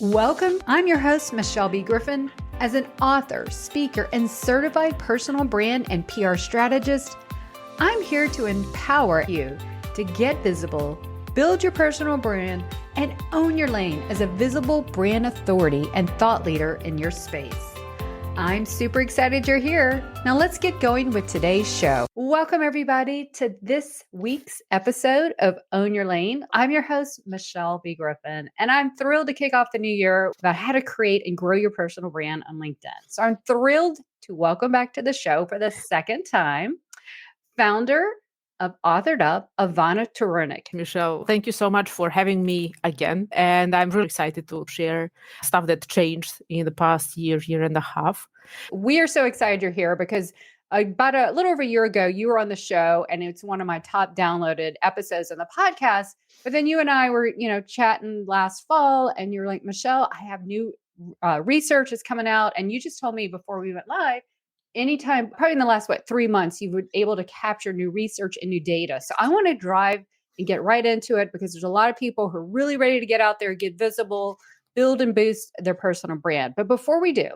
Welcome. I'm your host, Michelle B. Griffin. As an author, speaker, and certified personal brand and PR strategist, I'm here to empower you to get visible, build your personal brand, and own your lane as a visible brand authority and thought leader in your space. I'm super excited you're here. Now let's get going with today's show. Welcome everybody to this week's episode of Own Your L.A.N.E. I'm your host, Michelle B. Griffin, and I'm thrilled to kick off the new year about how to create and grow your personal brand on LinkedIn. So I'm thrilled to welcome back to the show for the second time, founder of Authored Up, Ivana Tarunik. Michelle, thank you so much for having me again. And I'm really excited to share stuff that changed in the past year and a half. We are so excited you're here because about a little over a year ago, you were on the show and it's one of my top downloaded episodes on the podcast. But then you and I were, chatting last fall and you're like, Michelle, I have new research is coming out. And you just told me before we went live, anytime, probably in the last, 3 months, you were able to capture new research and new data. So I want to drive and get right into it because there's a lot of people who are really ready to get out there, get visible, build and boost their personal brand. But before we do,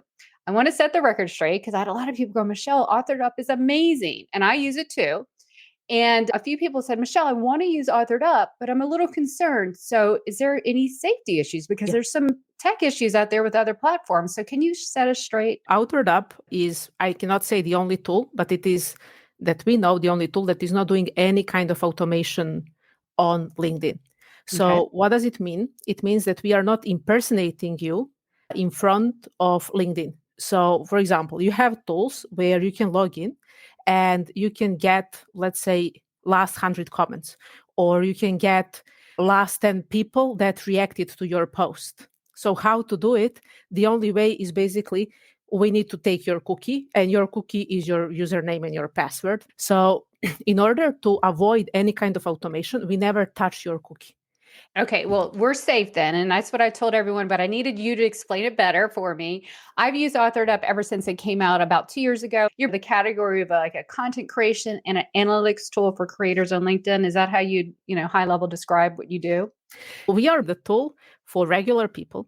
I want to set the record straight because I had a lot of people go, Michelle, Authored Up is amazing. And I use it too. And a few people said, Michelle, I want to use Authored Up, but I'm a little concerned. So is there any safety issues? Because there's some tech issues out there with other platforms. So can you set us straight? Authored Up is, I cannot say the only tool, but it is that we know the only tool that is not doing any kind of automation on LinkedIn. So What does it mean? It means that we are not impersonating you in front of LinkedIn. So for example, you have tools where you can log in and you can get, let's say, last 100 comments, or you can get last 10 people that reacted to your post. So how to do it? The only way is basically we need to take your cookie, and your cookie is your username and your password. So in order to avoid any kind of automation, we never touch your cookie. Okay, well, we're safe then. And that's what I told everyone, but I needed you to explain it better for me. I've used Authored Up ever since it came out about 2 years ago. You're the category of a content creation and an analytics tool for creators on LinkedIn. Is that how you high level describe what you do? We are the tool for regular people.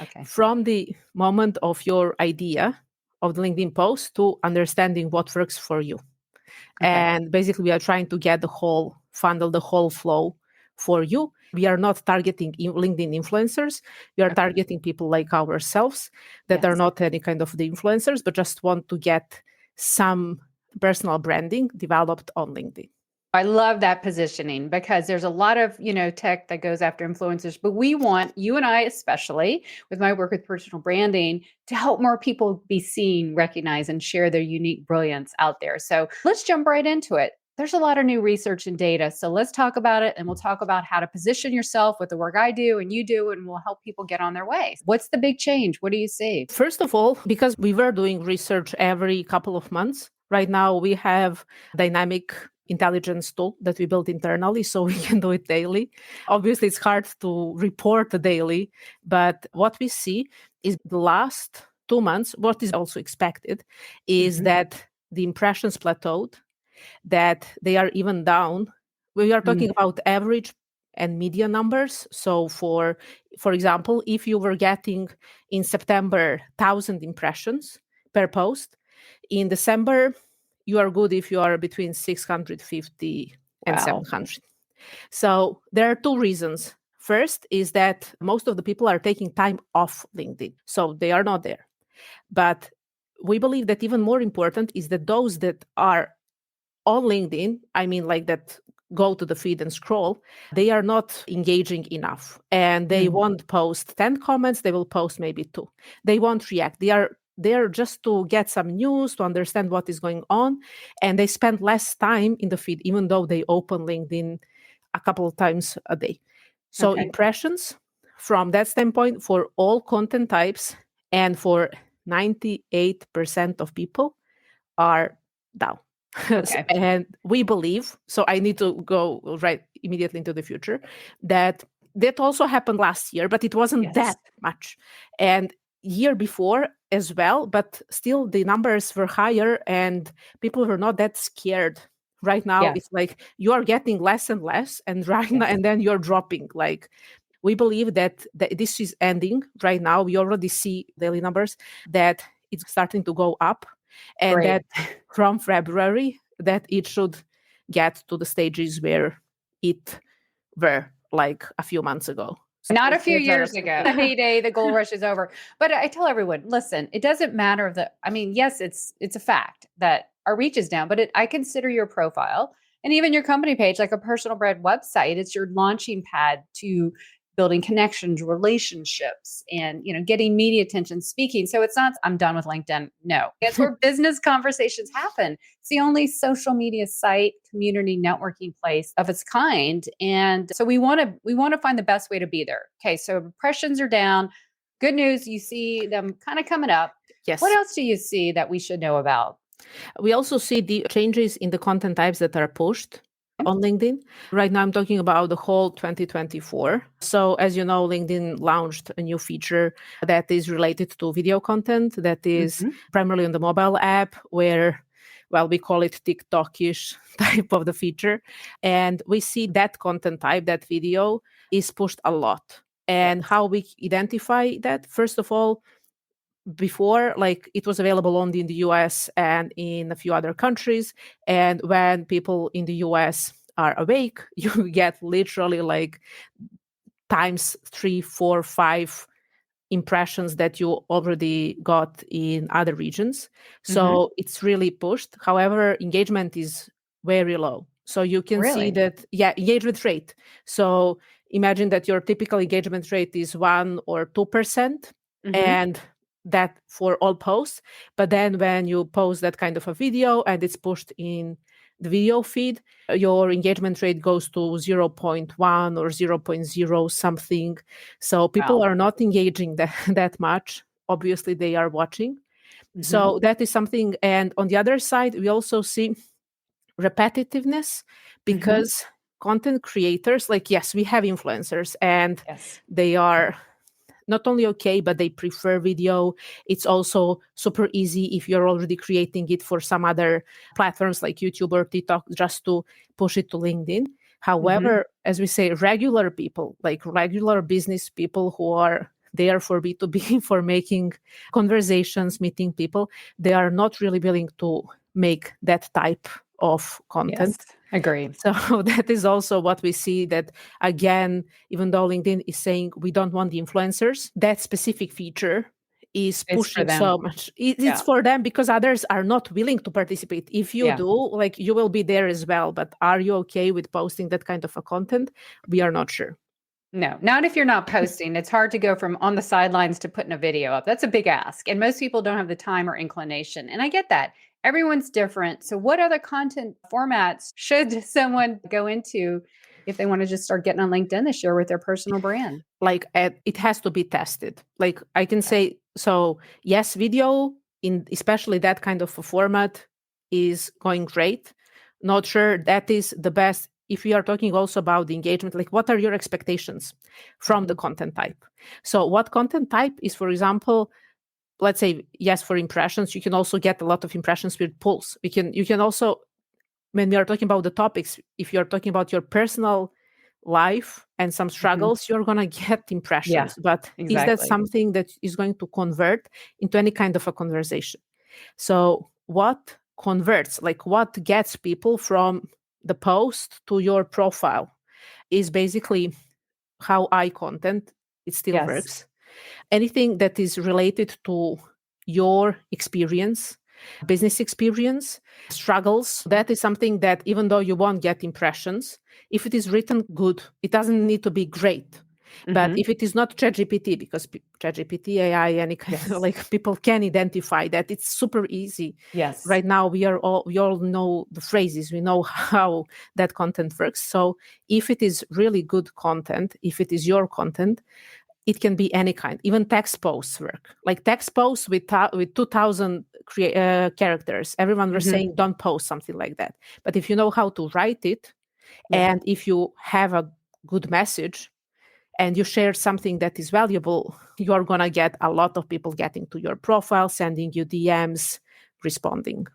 Okay. From the moment of your idea of the LinkedIn post to understanding what works for you. Okay. And basically we are trying to get the whole funnel, the whole flow for you. We are not targeting LinkedIn influencers. We are targeting people like ourselves that are not any kind of the influencers, but just want to get some personal branding developed on LinkedIn. I love that positioning because there's a lot of, tech that goes after influencers, but we want you and I, especially with my work with personal branding, to help more people be seen, recognized, and share their unique brilliance out there. So let's jump right into it. There's a lot of new research and data. So let's talk about it, and we'll talk about how to position yourself with the work I do and you do, and we'll help people get on their way. What's the big change? What do you see? First of all, because we were doing research every couple of months, right now we have dynamic intelligence tool that we built internally, so we can do it daily. Obviously, it's hard to report daily, but what we see is the last 2 months, what is also expected is that the impressions plateaued, that they are even down. We are talking about average and median numbers. So for example, if you were getting in September 1,000 impressions per post, in December, you are good if you are between 650 and 700. So there are two reasons. First is that most of the people are taking time off LinkedIn, so they are not there. But we believe that even more important is that those that are on LinkedIn, I mean like that go to the feed and scroll, they are not engaging enough. And they won't post 10 comments, they will post maybe 2. They won't react. They are there just to get some news, to understand what is going on. And they spend less time in the feed, even though they open LinkedIn a couple of times a day. So impressions from that standpoint for all content types and for 98% of people are down. And we believe, so I need to go right immediately into the future, that also happened last year, but it wasn't that much. And year before as well, but still the numbers were higher and people were not that scared. Right now, it's like you are getting less and less, and right now, and then you're dropping. Like we believe that this is ending right now. We already see daily numbers that it's starting to go up, and Great. that from February that it should get to the stages where it were like a few months ago. So Not a few that's our years ago. The expectation. heyday, the gold rush is over. But I tell everyone, listen, it doesn't matter yes, it's a fact that our reach is down, but I consider your profile and even your company page like a personal brand website. It's your launching pad to building connections, relationships, and getting media attention, speaking. So it's not I'm done with LinkedIn. No. It's where business conversations happen. It's the only social media site, community networking place of its kind. And so we want to find the best way to be there. Okay, so impressions are down. Good news, you see them kind of coming up. Yes. What else do you see that we should know about? We also see the changes in the content types that are pushed on LinkedIn. Right now, I'm talking about the whole 2024. So as you know, LinkedIn launched a new feature that is related to video content that is primarily on the mobile app where, well, we call it TikTok-ish type of the feature. And we see that content type, that video, is pushed a lot. And how we identify that, first of all, before, like, it was available only in the US and in a few other countries. And when people in the US are awake, you get literally like times 3, 4, 5 impressions that you already got in other regions. So it's really pushed. However, engagement is very low. So you can see that, engagement rate. So imagine that your typical engagement rate is 1 or 2%. And that for all posts. But then when you post that kind of a video and it's pushed in the video feed, your engagement rate goes to 0.1 or 0.0 something. So people are not engaging that much. Obviously, they are watching. So that is something. And on the other side, we also see repetitiveness because content creators, like, yes, we have influencers and they are not only okay, but they prefer video. It's also super easy if you're already creating it for some other platforms like YouTube or TikTok, just to push it to LinkedIn. However, as we say, regular people, like regular business people who are there for B2B, for making conversations, meeting people, they are not really willing to make that type of content. Yes, agreed. So that is also what we see, that again, even though LinkedIn is saying we don't want the influencers, that specific feature is pushing so much. It's for them because others are not willing to participate. If you do, like, you will be there as well. But are you okay with posting that kind of a content? We are not sure. No, not if you're not posting. It's hard to go from on the sidelines to putting a video up. That's a big ask. And most people don't have the time or inclination. And I get that. Everyone's different. So what other content formats should someone go into if they want to just start getting on LinkedIn this year with their personal brand? Like, it has to be tested. Like, I can say, so yes, video in especially that kind of a format is going great. Not sure that is the best. If we are talking also about the engagement, like, what are your expectations from the content type? So what content type is, for example, let's say, yes, for impressions, you can also get a lot of impressions with polls. You can also, when we are talking about the topics, if you're talking about your personal life and some struggles, you're going to get impressions. But is that something that is going to convert into any kind of a conversation? So what converts, like what gets people from the post to your profile, is basically how content, it still works. Anything that is related to your experience, business experience, struggles, that is something that even though you won't get impressions, if it is written good, it doesn't need to be great. But if it is not ChatGPT, because ChatGPT, AI, any kind of, like, people can identify that, it's super easy. Yes. Right now, we all know the phrases. We know how that content works. So if it is really good content, if it is your content, it can be any kind. Even text posts work. Like text posts with 2,000 characters. Everyone was saying don't post something like that. But if you know how to write it, and if you have a good message, and you share something that is valuable, you're going to get a lot of people getting to your profile, sending you DMs, responding.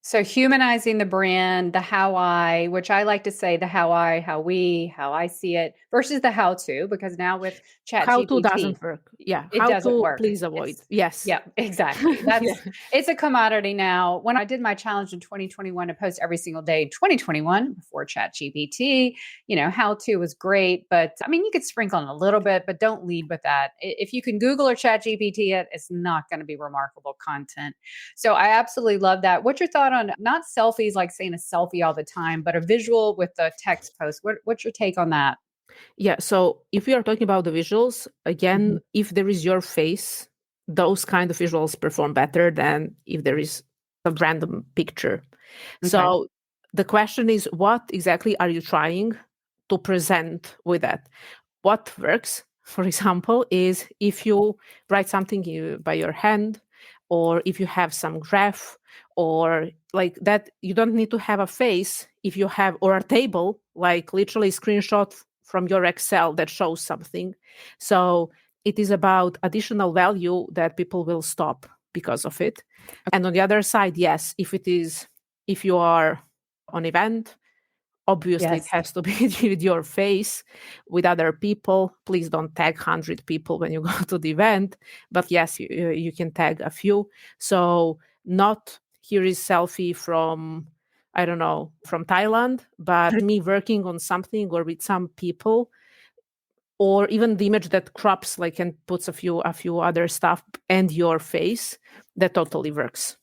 So humanizing the brand, the how I, which I like to say the how I, how we, how I see it versus the how to, because now with Chat How to GPT, doesn't work. Yeah. it How doesn't to work. please avoid. It's Yes. yeah, exactly. Yeah. It's a commodity now. When I did my challenge in 2021 to post every single day in 2021 before Chat GPT, how to was great, but I mean, you could sprinkle in a little bit, but don't lead with that. If you can Google or Chat GPT it, it's not going to be remarkable content. So I absolutely love that. What's your thought on not selfies, like saying a selfie all the time, but a visual with a text post? What's your take on that? Yeah. So if we are talking about the visuals, again, Mhm. if there is your face, those kind of visuals perform better than if there is a random picture. Okay. So the question is, what exactly are you trying to present with that? What works, for example, is if you write something by your hand, or if you have some graph, or like that, you don't need to have a face. If you have, or a table, like literally screenshot from your Excel that shows something. So it is about additional value that people will stop because of it. And on the other side, yes, if you are on event, obviously it Yes. has to be with your face, with other people. Please don't tag 100 people when you go to the event, but yes, you can tag a few. So not here is selfie from, I don't know, from Thailand, but me working on something or with some people, or even the image that crops like and puts a few other stuff and your face, that totally works.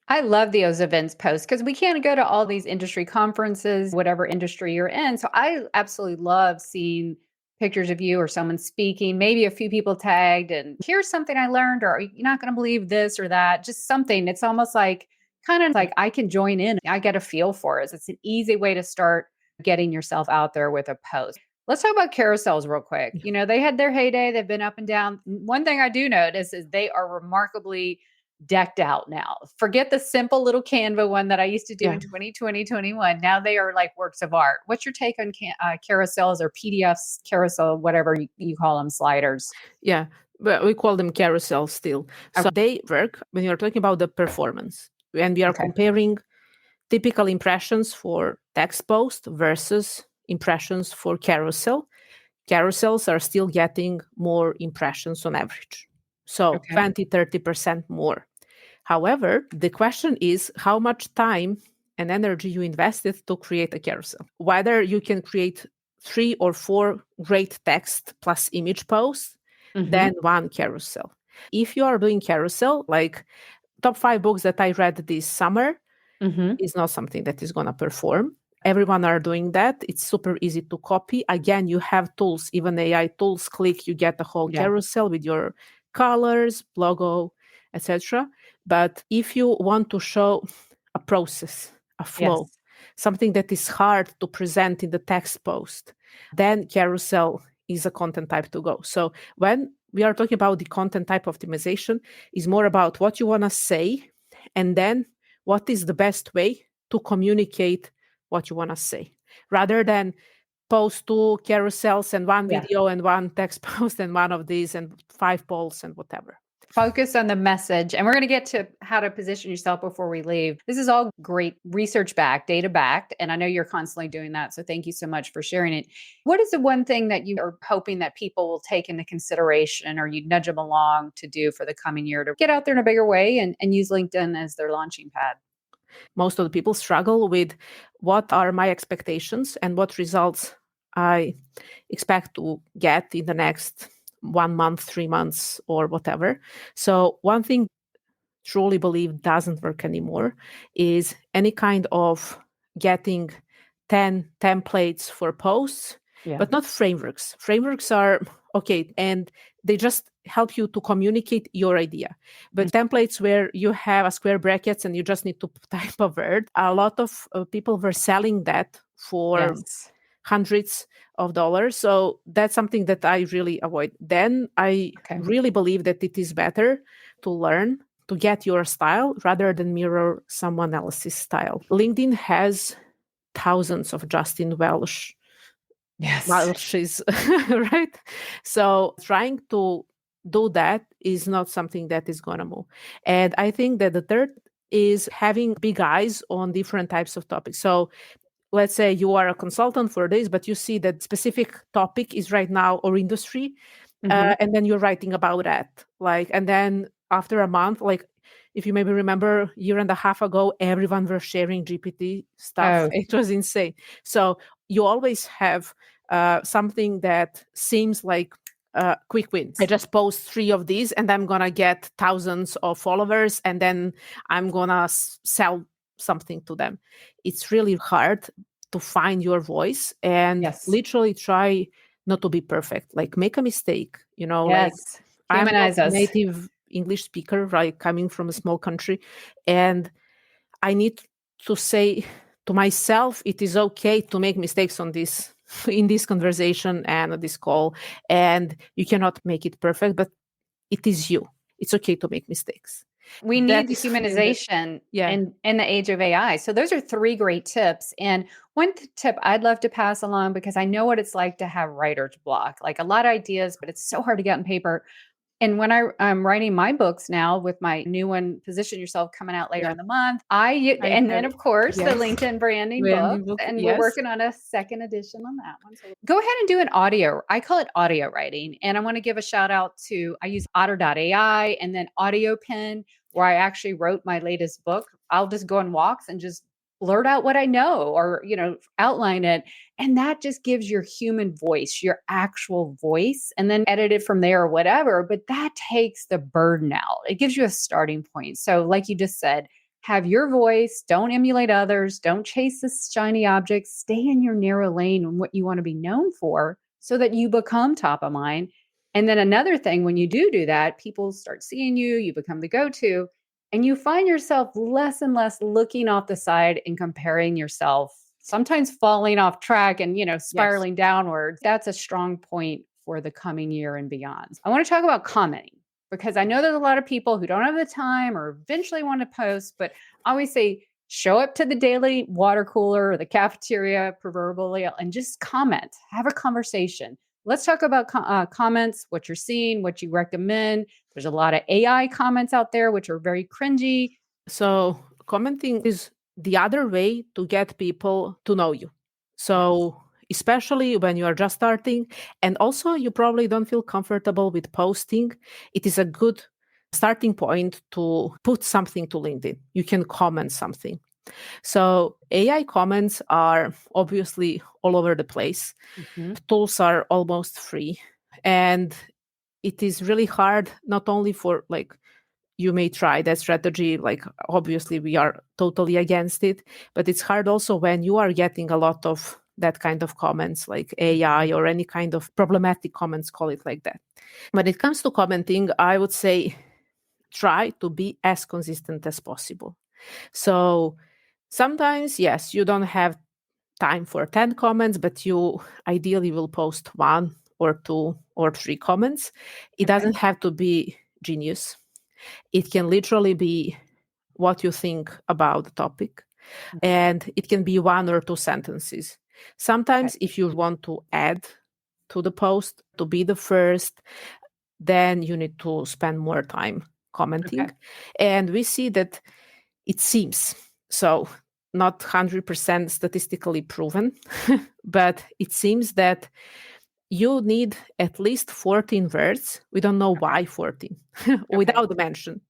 I love those events posts because we can't go to all these industry conferences, whatever industry you're in. So I absolutely love seeing pictures of you or someone speaking, maybe a few people tagged, and here's something I learned, or you're not going to believe this or that, just something. It's almost like kind of like I can join in. I get a feel for it. It's an easy way to start getting yourself out there with a post. Let's talk about carousels real quick. They had their heyday, they've been up and down. One thing I do notice is they are remarkably decked out now. Forget the simple little Canva one that I used to do Yeah. in 2020, 21. Now they are like works of art. What's your take on carousels or PDFs, carousel, whatever you call them, sliders? Yeah, but we call them carousel still. So Okay. they work when you're talking about the performance. When we are Okay. comparing typical impressions for text post versus impressions for carousel, carousels are still getting more impressions on average. So Okay. 20-30% more. However, the question is how much time and energy you invested to create a carousel. Whether you can create 3 or 4 great text plus image posts, Mm-hmm. then one carousel. If you are doing carousel, like top 5 books that I read this summer, Mm-hmm. is not something that is going to perform. Everyone are doing that. It's super easy to copy. Again, you have tools, even AI tools. Click, you get the whole Yeah. carousel with your colors, logo, etc. But if you want to show a process, a flow, Yes. something that is hard to present in the text post, then carousel is a content type to go. So when we are talking about the content type optimization, is more about what you want to say, and then what is the best way to communicate what you want to say, rather than post 2 carousels and one Yeah. video and one text post and one of these and 5 polls and whatever. Focus on the message. And we're going to get to how to position yourself before we leave. This is all great research backed, data backed. And I know you're constantly doing that. So thank you so much for sharing it. What is the one thing that you are hoping that people will take into consideration or you nudge them along to do for the coming year to get out there in a bigger way and use LinkedIn as their launching pad? Most of the people struggle with what are my expectations and what results I expect to get in the next 1 month, 3 months, or whatever. So one thing truly believe doesn't work anymore is any kind of getting 10 templates for posts, Yeah. but not frameworks. Frameworks are okay, and they just help you to communicate your idea. But templates where you have a square brackets and you just need to type a word, a lot of people were selling that for Yes. hundreds of dollars. So that's something that I really avoid. Then I Okay. really believe that it is better to learn to get your style rather than mirror someone else's style. LinkedIn has thousands of Justin Yes. Welsh's, right? So trying to do that is not something that is going to move. And I think that the third is having big eyes on different types of topics. So let's say you are a consultant for this, but you see that specific topic is right now or industry, and then you're writing about that. And then after a month, if you maybe remember a year and a half ago, everyone was sharing GPT stuff. Oh. It was insane. So you always have something that seems like quick wins. I just post 3 of these and I'm going to get thousands of followers and then I'm going to sell something to them. It's really hard to find your voice and literally try not to be perfect. Make a mistake, Yes. I'm not Humanize a us. native English speaker, coming from a small country. And I need to say to myself, it is okay to make mistakes in this conversation and this call. And you cannot make it perfect, but it is you. It's okay to make mistakes. We need the humanization in the age of AI. So those are 3 great tips. And one tip I'd love to pass along, because I know what it's like to have writer's block, a lot of ideas, but it's so hard to get on paper. And when I'm writing my books now with my new one, Position Yourself, coming out later in the month, and then of course the LinkedIn branding book, and we're working on a 2nd edition on that one. So go ahead and do an audio. I call it audio writing. And I want to give a shout out I use otter.ai and then Audio Pen, where I actually wrote my latest book. I'll just go on walks and just blurt out what I know or, outline it. And that just gives your human voice, your actual voice, and then edit it from there or whatever. But that takes the burden out. It gives you a starting point. So like you just said, have your voice, don't emulate others, don't chase this shiny object, stay in your narrow lane and what you want to be known for so that you become top of mind. And then another thing, when you do that, people start seeing you become the go-to. And you find yourself less and less looking off the side and comparing yourself, sometimes falling off track and, spiraling downwards. That's a strong point for the coming year and beyond. I want to talk about commenting, because I know there's a lot of people who don't have the time or eventually want to post, but I always say, show up to the daily water cooler or the cafeteria, proverbially, and just comment, have a conversation. Let's talk about comments, what you're seeing, what you recommend. There's a lot of AI comments out there, which are very cringy. So commenting is the other way to get people to know you. So especially when you are just starting, and also you probably don't feel comfortable with posting, it is a good starting point to put something to LinkedIn. You can comment something. So AI comments are obviously all over the place. Tools are almost free. And it is really hard, not only for you may try that strategy, obviously we are totally against it, but it's hard also when you are getting a lot of that kind of comments, like AI or any kind of problematic comments, call it like that. When it comes to commenting, I would say try to be as consistent as possible. So sometimes, yes, you don't have time for 10 comments, but you ideally will post 1 or 2 or 3 comments. It doesn't have to be genius. It can literally be what you think about the topic. And it can be 1 or 2 sentences. Sometimes if you want to add to the post to be the first, then you need to spend more time commenting. And we see that it seems, so not 100% statistically proven, but it seems that you need at least 14 words. We don't know why 14 without mention.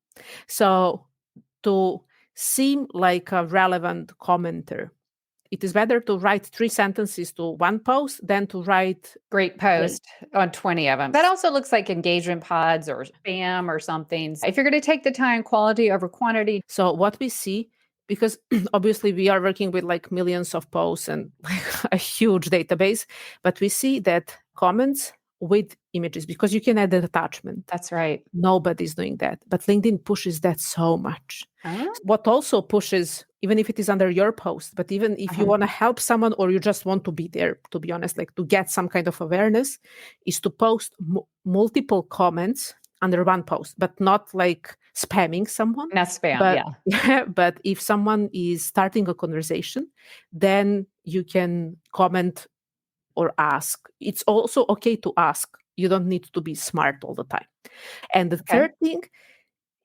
So to seem like a relevant commenter, it is better to write 3 sentences to 1 post than to write great post on 20 of them. That also looks like engagement pods or spam or something. If you're going to take the time, quality over quantity. So what we see, because obviously we are working with millions of posts and a huge database, but we see that comments with images, because you can add an attachment. That's right. Nobody's doing that, but LinkedIn pushes that so much. What also pushes, even if it is under your post, but even if you want to help someone or you just want to be there, to be honest, to get some kind of awareness, is to post multiple comments under 1 post, but not spamming someone. Not spam, But if someone is starting a conversation, then you can comment or ask. It's also okay to ask. You don't need to be smart all the time. And the third thing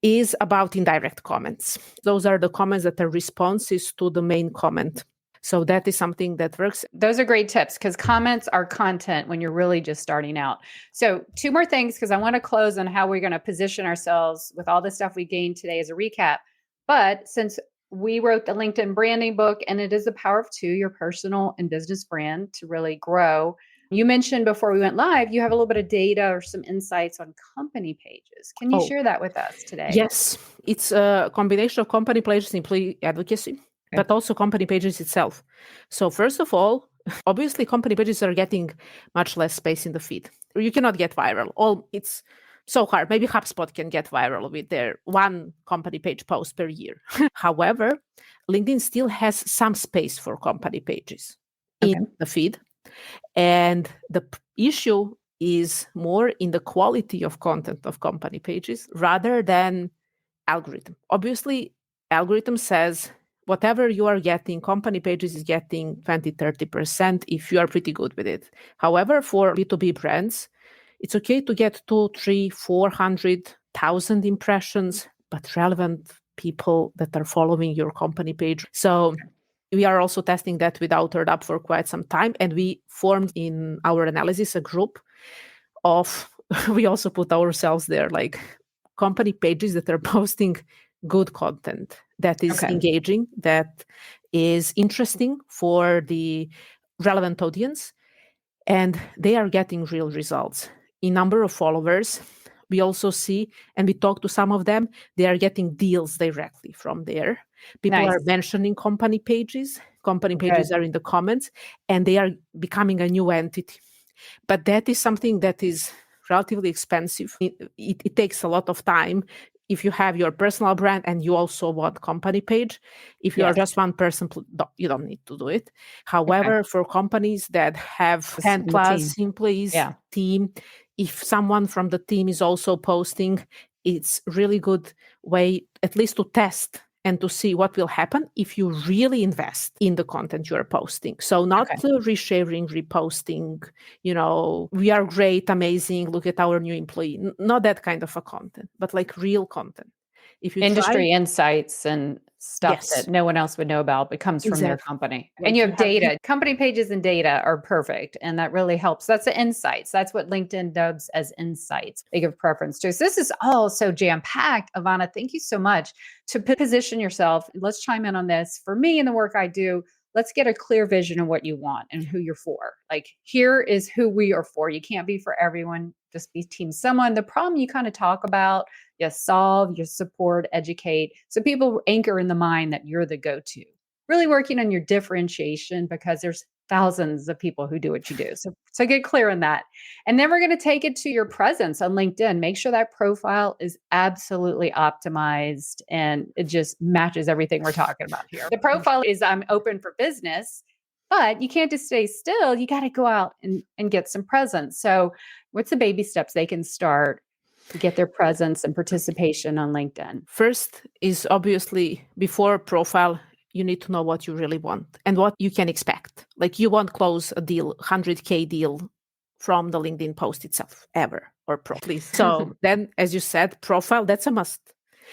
is about indirect comments. Those are the comments that are responses to the main comment. So that is something that works. Those are great tips because comments are content when you're really just starting out. So 2 more things because I want to close on how we're going to position ourselves with all the stuff we gained today as a recap. But since we wrote the LinkedIn branding book and it is the power of 2, your personal and business brand to really grow. You mentioned before we went live, you have a little bit of data or some insights on company pages. Can you share that with us today? Yes, it's a combination of company pages, employee advocacy, but also company pages itself. So first of all, obviously company pages are getting much less space in the feed. You cannot get viral. It's so hard. Maybe HubSpot can get viral with their 1 company page post per year. However, LinkedIn still has some space for company pages in the feed. And the issue is more in the quality of content of company pages rather than algorithm. Obviously, algorithm says whatever you are getting, company pages is getting 20-30% if you are pretty good with it. However, for B2B brands, it's okay to get 2, 3, 400,000 impressions, but relevant people that are following your company page. So we are also testing that with Outward Up for quite some time. And we formed in our analysis a group of, we also put ourselves there, like company pages that are posting good content that is engaging, that is interesting for the relevant audience. And they are getting real results. In number of followers, we also see, and we talk to some of them, they are getting deals directly from there. People are mentioning company pages. Company pages are in the comments, and they are becoming a new entity. But that is something that is relatively expensive. It takes a lot of time. If you have your personal brand and you also want company page, if you are just one person, you don't need to do it. However, for companies that have 10 plus employees, team, if someone from the team is also posting, it's really good way at least to test and to see what will happen if you really invest in the content you're posting. So not resharing, reposting, we are great, amazing, look at our new employee. Not that kind of a content, but like real content. If you industry insights and stuff that no one else would know about, but comes from their company. Like and you have data. Company pages and data are perfect. And that really helps. That's the insights. That's what LinkedIn dubs as insights. They give preference to. So this is all so jam-packed. Ivana, thank you so much to position yourself. Let's chime in on this. For me and the work I do, let's get a clear vision of what you want and who you're for. Like, here is who we are for. You can't be for everyone. Just be team someone. The problem you kind of talk about, you solve, you support, educate. So people anchor in the mind that you're the go-to. Really working on your differentiation because there's thousands of people who do what you do. So get clear on that. And then we're going to take it to your presence on LinkedIn. Make sure that profile is absolutely optimized and it just matches everything we're talking about here. The profile is I'm open for business, but you can't just stay still. You got to go out and get some presence. So what's the baby steps they can start to get their presence and participation on LinkedIn? First is obviously before profile, you need to know what you really want and what you can expect. Like you won't close a deal, 100K deal from the LinkedIn post itself ever or please. So then, as you said, profile, that's a must.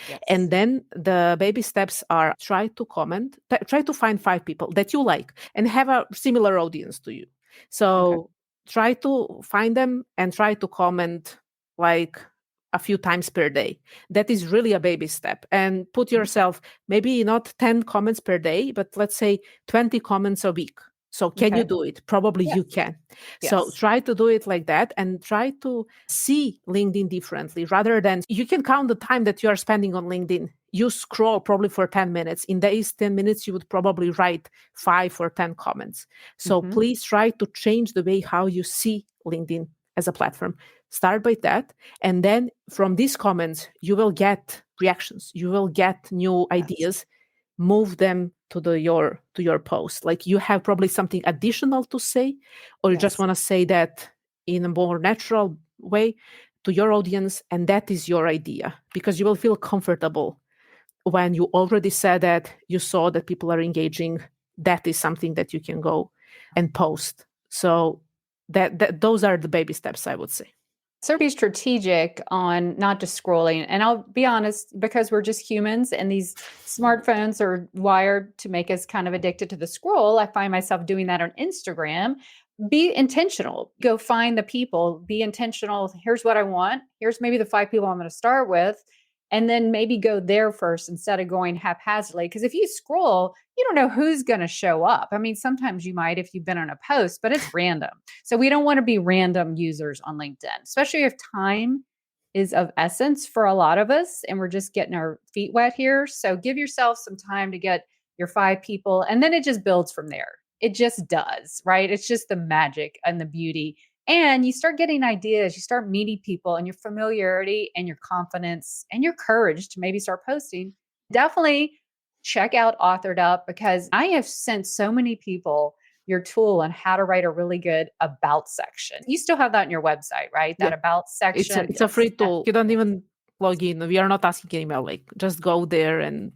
Yes. And then the baby steps are try to find 5 people that you like and have a similar audience to you. So try to find them and try to comment like a few times per day. That is really a baby step. And put yourself, maybe not 10 comments per day, but let's say 20 comments a week. So can you do it? Probably you can. Yes. So try to do it like that and try to see LinkedIn differently rather than you can count the time that you are spending on LinkedIn. You scroll probably for 10 minutes. In these 10 minutes, you would probably write 5 or 10 comments. So please try to change the way how you see LinkedIn as a platform. Start by that. And then from these comments, you will get reactions. You will get new ideas. Move them to your post. Like you have probably something additional to say, or you just want to say that in a more natural way to your audience. And that is your idea because you will feel comfortable when you already said that you saw that people are engaging. That is something that you can go and post. So that those are the baby steps, I would say. So be strategic on not just scrolling. And I'll be honest, because we're just humans and these smartphones are wired to make us kind of addicted to the scroll. I find myself doing that on Instagram. Be intentional. Go find the people. Be intentional. Here's what I want. Here's maybe the 5 people I'm going to start with. And then maybe go there first instead of going haphazardly. Because if you scroll, you don't know who's going to show up. I mean, sometimes you might if you've been on a post, but it's random. So we don't want to be random users on LinkedIn, especially if time is of essence for a lot of us and we're just getting our feet wet here. So give yourself some time to get your 5 people, and then it just builds from there. It just does, right? It's just the magic and the beauty. And you start getting ideas, you start meeting people, and your familiarity and your confidence and your courage to maybe start posting. Definitely check out Authored Up, because I have sent so many people your tool on how to write a really good about section. You still have that on your website, right? That about section. It's a free tool. You don't even log in. We are not asking email. Like, just go there and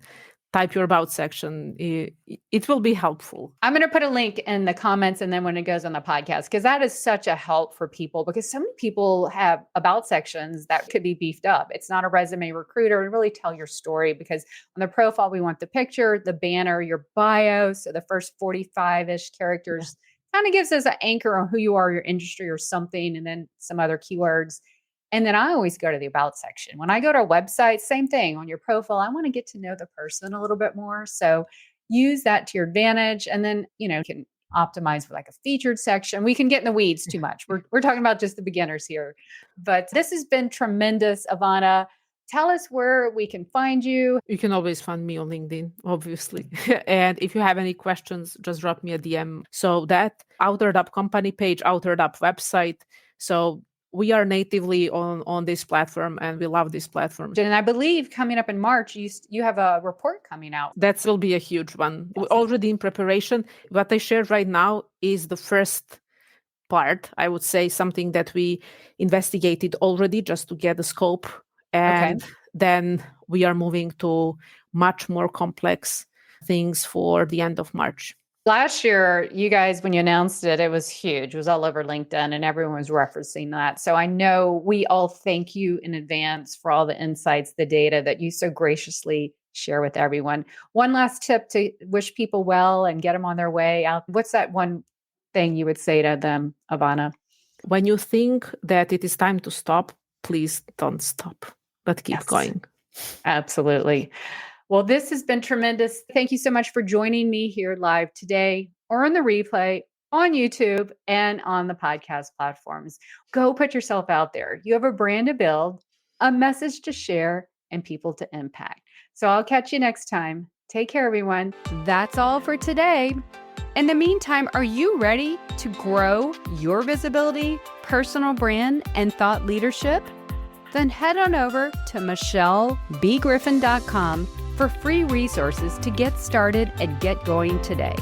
type your about section. It will be helpful. I'm going to put a link in the comments and then when it goes on the podcast, because that is such a help for people, because so many people have about sections that could be beefed up. It's not a resume recruiter and really tell your story, because on the profile, we want the picture, the banner, your bio. So the first 45-ish characters kind of gives us an anchor on who you are, your industry or something, and then some other keywords. And then I always go to the about section. When I go to a website, same thing on your profile. I want to get to know the person a little bit more. So use that to your advantage. And then, you can optimize for like a featured section. We can get in the weeds too much. We're talking about just the beginners here. But this has been tremendous, Ivana. Tell us where we can find you. You can always find me on LinkedIn, obviously. And if you have any questions, just drop me a DM. So that Authored Up company page, Authored Up website. So we are natively on this platform, and we love this platform. And I believe coming up in March, you have a report coming out. That will be a huge one. Yes. We're already in preparation. What I shared right now is the first part, I would say, something that we investigated already just to get the scope. And then we are moving to much more complex things for the end of March. Last year, you guys, when you announced it, it was huge. It was all over LinkedIn and everyone was referencing that. So I know we all thank you in advance for all the insights, the data that you so graciously share with everyone. One last tip to wish people well and get them on their way out. What's that one thing you would say to them, Ivana? When you think that it is time to stop, please don't stop, but keep going. Absolutely. Well, this has been tremendous. Thank you so much for joining me here live today or on the replay on YouTube and on the podcast platforms. Go put yourself out there. You have a brand to build, a message to share, and people to impact. So I'll catch you next time. Take care, everyone. That's all for today. In the meantime, are you ready to grow your visibility, personal brand, and thought leadership? Then head on over to michellebgriffin.com for free resources to get started and get going today.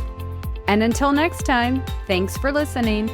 And until next time, thanks for listening.